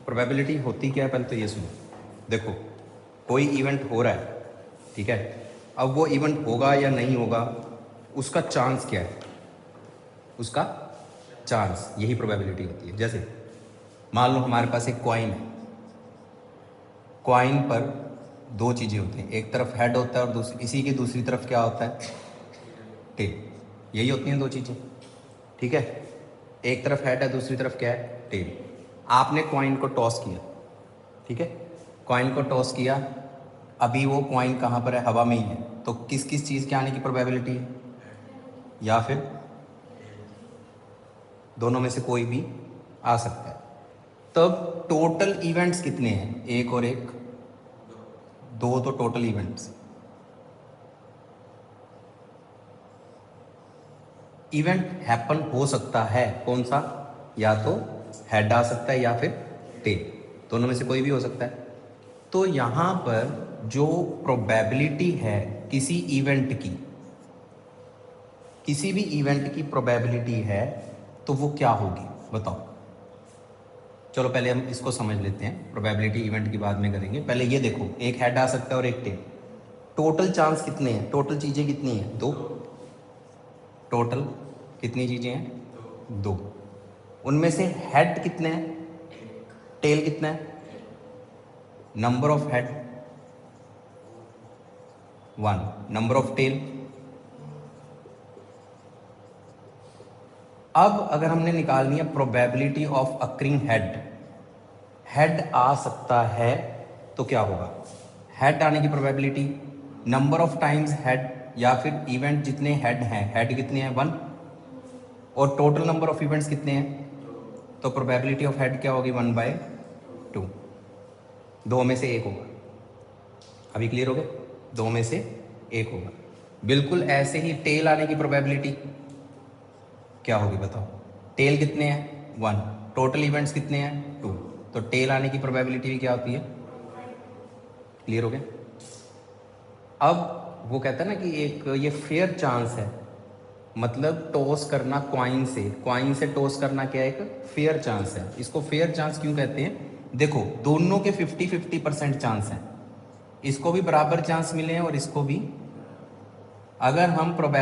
Probability होती क्या है, पहले तो ये सुनो। देखो, कोई इवेंट हो रहा है, ठीक है, अब वो इवेंट होगा या नहीं होगा, उसका चांस क्या है, उसका चांस, यही प्रोबेबिलिटी होती है। जैसे मान लो हमारे पास एक कॉइन है, कॉइन पर दो चीज़ें होती हैं, एक तरफ हेड होता है और इसी की दूसरी तरफ क्या होता है, टेल। यही होती हैं दो चीज़ें, ठीक है। एक तरफ हेड है, दूसरी तरफ क्या है, टेल। आपने कॉइन को टॉस किया, ठीक है, कॉइन को टॉस किया, अभी वो कॉइन कहाँ पर है, हवा में ही है, तो किस किस चीज़ के आने की प्रोबेबिलिटी है, या फिर दोनों में से कोई भी आ सकता है। तब टोटल इवेंट्स कितने हैं, एक और एक, दो तो टोटल इवेंट्स। इवेंट हैपन हो सकता है कौन सा, या तो हेड आ सकता है या फिर टेल, दोनों में से कोई भी हो सकता है। तो यहाँ पर जो प्रोबेबिलिटी है किसी इवेंट की, किसी भी इवेंट की प्रोबेबिलिटी है, तो वो क्या होगी बताओ। चलो पहले हम इसको समझ लेते हैं, प्रोबेबिलिटी इवेंट की बाद में करेंगे। पहले ये देखो, एक हेड आ सकता है और एक टेल। टोटल चांस कितने हैं, टोटल चीज़ें कितनी हैं, दो। टोटल कितनी चीज़ें हैं, दो। उनमें से हेड कितने हैं, टेल कितना है, number of head 1, number of tail. अब अगर हमने निकालनी है probability of occurring head, head आ सकता है तो क्या होगा, हेड आने की probability, number of times head, या फिर इवेंट जितने हेड हैं, हेड कितने हैं 1, और टोटल नंबर ऑफ इवेंट्स कितने हैं, तो प्रोबेबिलिटी ऑफ हेड क्या होगी 1/2, दो में से एक होगा। अभी क्लियर हो गया, दो में से एक होगा। बिल्कुल ऐसे ही टेल आने की प्रोबेबिलिटी क्या होगी बताओ, टेल कितने हैं 1, टोटल इवेंट्स कितने हैं 2, तो टेल आने की प्रोबेबिलिटी भी क्या होती है, क्लियर हो गया। अब वो कहता है ना कि एक ये फेयर चांस है, मतलब टॉस करना कॉइन से टॉस करना क्या है, एक फेयर चांस है। इसको फेयर चांस क्यों कहते हैं, देखो दोनों के 50-50% चांस हैं, इसको भी बराबर चांस मिले हैं और इसको भी। अगर हम